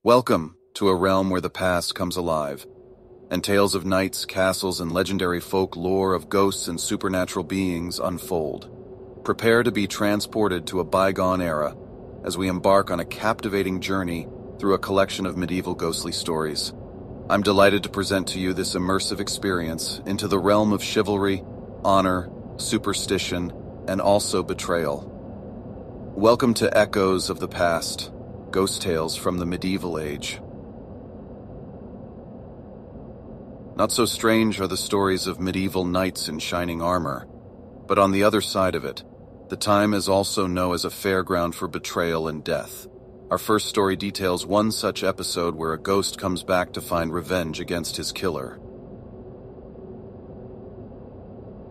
Welcome to a realm where the past comes alive, and tales of knights, castles, and legendary folklore of ghosts and supernatural beings unfold. Prepare to be transported to a bygone era as we embark on a captivating journey through a collection of medieval ghostly stories. I'm delighted to present to you this immersive experience into the realm of chivalry, honor, superstition, and also betrayal. Welcome to Echoes of the Past, Ghost Tales from the Medieval Age. Not so strange are the stories of medieval knights in shining armor, but on the other side of it, the time is also known as a fairground for betrayal and death. Our first story details one such episode where a ghost comes back to find revenge against his killer.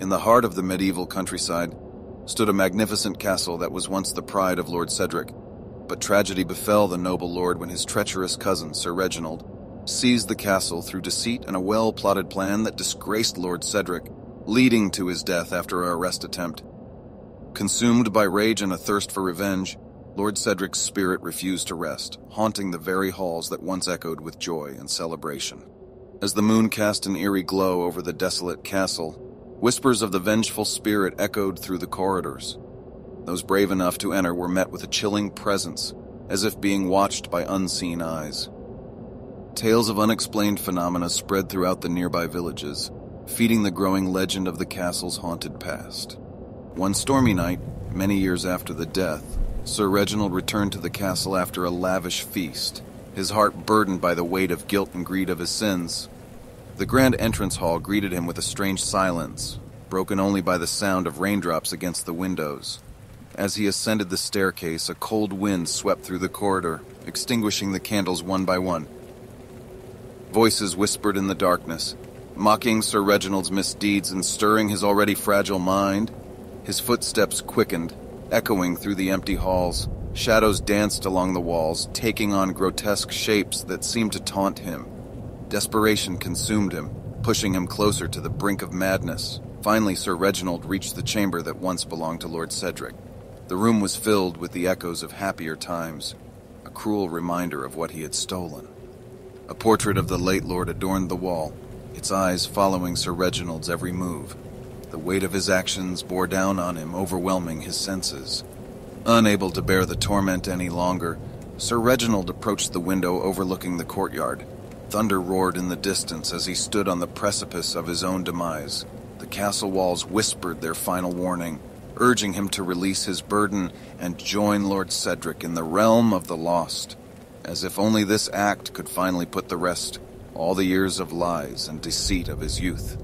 In the heart of the medieval countryside stood a magnificent castle that was once the pride of Lord Cedric, but tragedy befell the noble lord when his treacherous cousin, Sir Reginald, seized the castle through deceit and a well-plotted plan that disgraced Lord Cedric, leading to his death after an arrest attempt. Consumed by rage and a thirst for revenge, Lord Cedric's spirit refused to rest, haunting the very halls that once echoed with joy and celebration. As the moon cast an eerie glow over the desolate castle, whispers of the vengeful spirit echoed through the corridors. Those brave enough to enter were met with a chilling presence, as if being watched by unseen eyes. Tales of unexplained phenomena spread throughout the nearby villages, feeding the growing legend of the castle's haunted past. One stormy night, many years after the death, Sir Reginald returned to the castle after a lavish feast, his heart burdened by the weight of guilt and greed of his sins. The grand entrance hall greeted him with a strange silence, broken only by the sound of raindrops against the windows. As he ascended the staircase, a cold wind swept through the corridor, extinguishing the candles one by one. Voices whispered in the darkness, mocking Sir Reginald's misdeeds and stirring his already fragile mind. His footsteps quickened, echoing through the empty halls. Shadows danced along the walls, taking on grotesque shapes that seemed to taunt him. Desperation consumed him, pushing him closer to the brink of madness. Finally, Sir Reginald reached the chamber that once belonged to Lord Cedric. The room was filled with the echoes of happier times, a cruel reminder of what he had stolen. A portrait of the late lord adorned the wall, its eyes following Sir Reginald's every move. The weight of his actions bore down on him, overwhelming his senses. Unable to bear the torment any longer, Sir Reginald approached the window overlooking the courtyard. Thunder roared in the distance as he stood on the precipice of his own demise. The castle walls whispered their final warning, urging him to release his burden and join Lord Cedric in the realm of the lost. As if only this act could finally put to rest all the years of lies and deceit of his youth.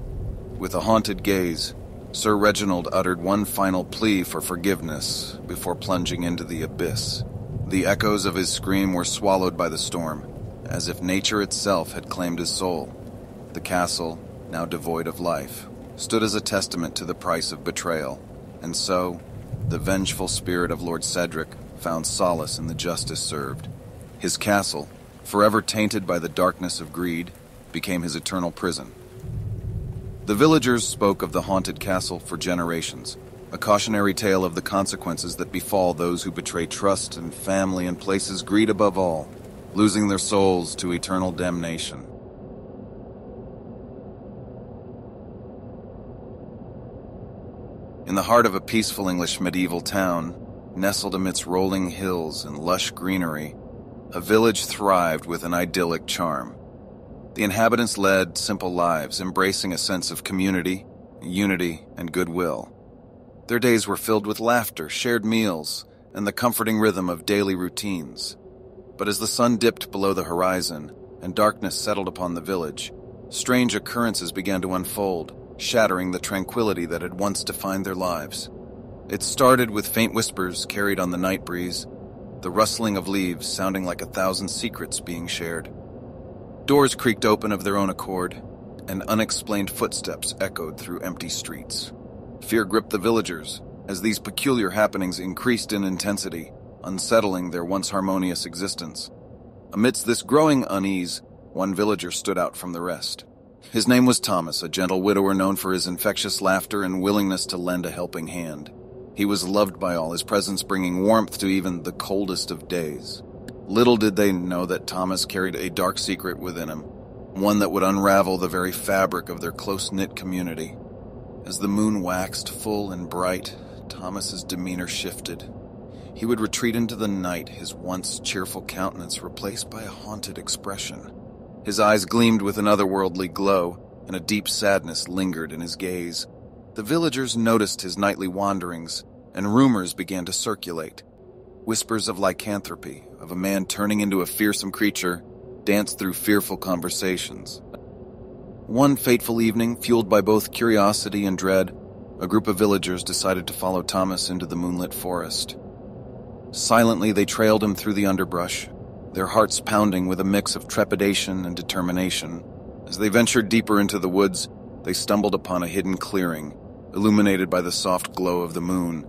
With a haunted gaze, Sir Reginald uttered one final plea for forgiveness before plunging into the abyss. The echoes of his scream were swallowed by the storm, as if nature itself had claimed his soul. The castle, now devoid of life, stood as a testament to the price of betrayal, and so, the vengeful spirit of Lord Cedric found solace in the justice served. His castle, forever tainted by the darkness of greed, became his eternal prison. The villagers spoke of the haunted castle for generations, a cautionary tale of the consequences that befall those who betray trust and family and places greed above all, losing their souls to eternal damnation. In the heart of a peaceful English medieval town, nestled amidst rolling hills and lush greenery, a village thrived with an idyllic charm. The inhabitants led simple lives, embracing a sense of community, unity, and goodwill. Their days were filled with laughter, shared meals, and the comforting rhythm of daily routines. But as the sun dipped below the horizon and darkness settled upon the village, strange occurrences began to unfold, shattering the tranquility that had once defined their lives. It started with faint whispers carried on the night breeze, the rustling of leaves sounding like 1,000 secrets being shared. Doors creaked open of their own accord, and unexplained footsteps echoed through empty streets. Fear gripped the villagers as these peculiar happenings increased in intensity, unsettling their once harmonious existence. Amidst this growing unease, one villager stood out from the rest. His name was Thomas, a gentle widower known for his infectious laughter and willingness to lend a helping hand. He was loved by all, his presence bringing warmth to even the coldest of days. Little did they know that Thomas carried a dark secret within him, one that would unravel the very fabric of their close-knit community. As the moon waxed full and bright, Thomas's demeanor shifted. He would retreat into the night, his once cheerful countenance replaced by a haunted expression. His eyes gleamed with an otherworldly glow, and a deep sadness lingered in his gaze. The villagers noticed his nightly wanderings, and rumors began to circulate. Whispers of lycanthropy, of a man turning into a fearsome creature, danced through fearful conversations. One fateful evening, fueled by both curiosity and dread, a group of villagers decided to follow Thomas into the moonlit forest. Silently, they trailed him through the underbrush, their hearts pounding with a mix of trepidation and determination. As they ventured deeper into the woods, they stumbled upon a hidden clearing, illuminated by the soft glow of the moon.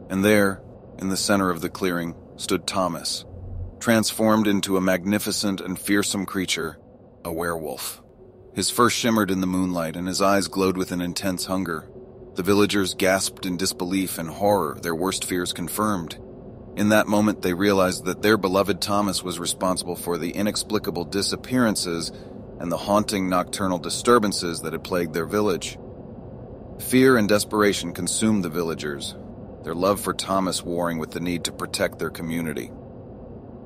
And there, in the center of the clearing, stood Thomas, transformed into a magnificent and fearsome creature, a werewolf. His fur shimmered in the moonlight, and his eyes glowed with an intense hunger. The villagers gasped in disbelief and horror, their worst fears confirmed. In that moment, they realized that their beloved Thomas was responsible for the inexplicable disappearances and the haunting nocturnal disturbances that had plagued their village. Fear and desperation consumed the villagers, their love for Thomas warring with the need to protect their community.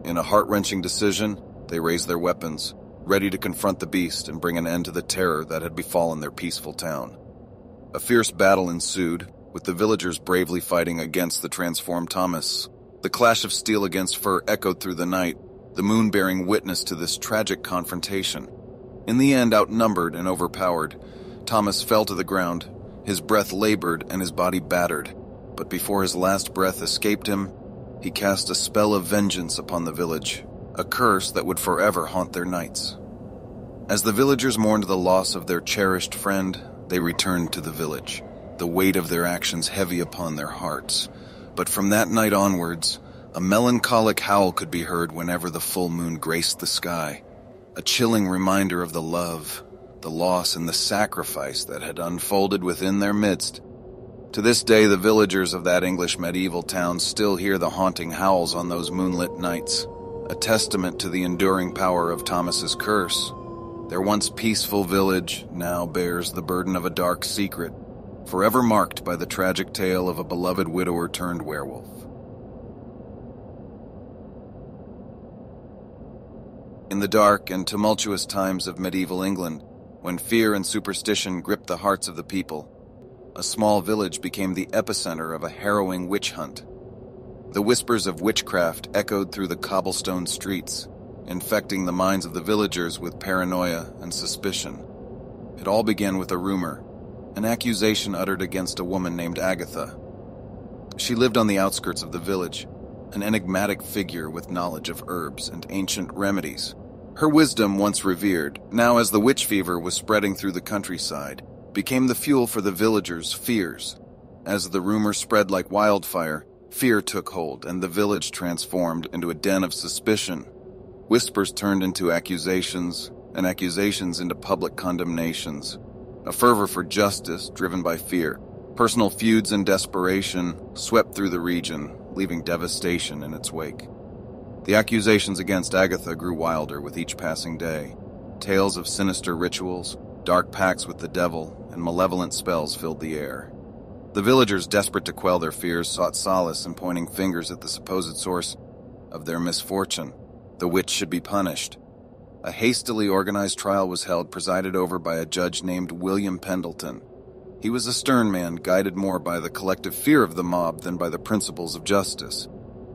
In a heart-wrenching decision, they raised their weapons, ready to confront the beast and bring an end to the terror that had befallen their peaceful town. A fierce battle ensued, with the villagers bravely fighting against the transformed Thomas. The clash of steel against fur echoed through the night, the moon bearing witness to this tragic confrontation. In the end, outnumbered and overpowered, Thomas fell to the ground, his breath labored and his body battered. But before his last breath escaped him, he cast a spell of vengeance upon the village, a curse that would forever haunt their nights. As the villagers mourned the loss of their cherished friend, they returned to the village, the weight of their actions heavy upon their hearts. But from that night onwards, a melancholic howl could be heard whenever the full moon graced the sky, a chilling reminder of the love, the loss, and the sacrifice that had unfolded within their midst. To this day, the villagers of that English medieval town still hear the haunting howls on those moonlit nights, a testament to the enduring power of Thomas's curse. Their once peaceful village now bears the burden of a dark secret, forever marked by the tragic tale of a beloved widower turned werewolf. In the dark and tumultuous times of medieval England, when fear and superstition gripped the hearts of the people, a small village became the epicenter of a harrowing witch hunt. The whispers of witchcraft echoed through the cobblestone streets, infecting the minds of the villagers with paranoia and suspicion. It all began with a rumor, an accusation uttered against a woman named Agatha. She lived on the outskirts of the village, an enigmatic figure with knowledge of herbs and ancient remedies. Her wisdom, once revered, now as the witch fever was spreading through the countryside, became the fuel for the villagers' fears. As the rumor spread like wildfire, fear took hold and the village transformed into a den of suspicion. Whispers turned into accusations, and accusations into public condemnations. A fervor for justice driven by fear. Personal feuds and desperation swept through the region, leaving devastation in its wake. The accusations against Agatha grew wilder with each passing day. Tales of sinister rituals, dark pacts with the devil, and malevolent spells filled the air. The villagers, desperate to quell their fears, sought solace in pointing fingers at the supposed source of their misfortune. The witch should be punished. A hastily organized trial was held, presided over by a judge named William Pendleton. He was a stern man, guided more by the collective fear of the mob than by the principles of justice.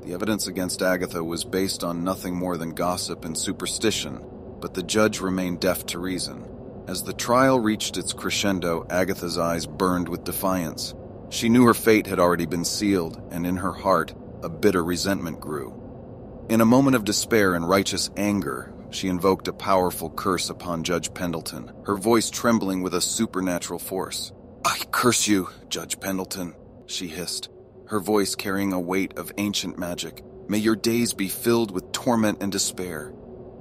The evidence against Agatha was based on nothing more than gossip and superstition, but the judge remained deaf to reason. As the trial reached its crescendo, Agatha's eyes burned with defiance. She knew her fate had already been sealed, and in her heart, a bitter resentment grew. In a moment of despair and righteous anger, she invoked a powerful curse upon Judge Pendleton, her voice trembling with a supernatural force. "I curse you, Judge Pendleton," she hissed, her voice carrying a weight of ancient magic. "May your days be filled with torment and despair.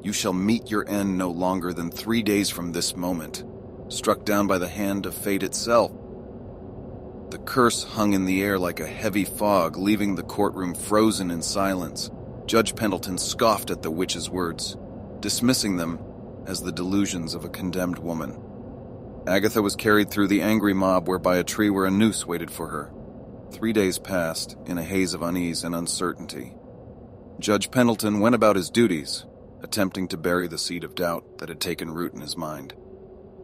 You shall meet your end no longer than 3 days from this moment." Struck down by the hand of fate itself, the curse hung in the air like a heavy fog, leaving the courtroom frozen in silence. Judge Pendleton scoffed at the witch's words, dismissing them as the delusions of a condemned woman. Agatha was carried through the angry mob whereby a tree where a noose waited for her. 3 days passed in a haze of unease and uncertainty. Judge Pendleton went about his duties, attempting to bury the seed of doubt that had taken root in his mind.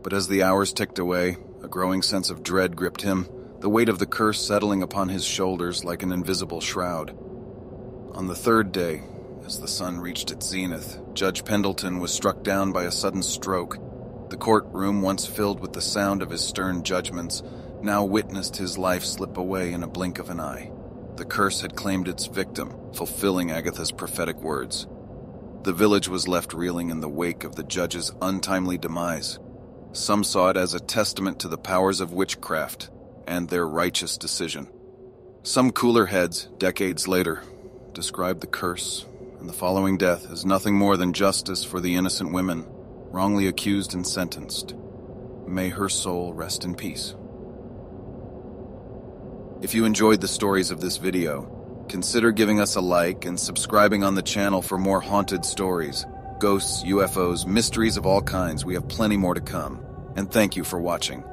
But as the hours ticked away, a growing sense of dread gripped him, the weight of the curse settling upon his shoulders like an invisible shroud. On the 3rd day, as the sun reached its zenith, Judge Pendleton was struck down by a sudden stroke. The courtroom, once filled with the sound of his stern judgments, now witnessed his life slip away in a blink of an eye. The curse had claimed its victim, fulfilling Agatha's prophetic words. The village was left reeling in the wake of the judge's untimely demise. Some saw it as a testament to the powers of witchcraft and their righteous decision. Some cooler heads, decades later, described the curse and the following death as nothing more than justice for the innocent women wrongly accused and sentenced. May her soul rest in peace. If you enjoyed the stories of this video, consider giving us a like and subscribing on the channel for more haunted stories, ghosts, UFOs, mysteries of all kinds. We have plenty more to come. And thank you for watching.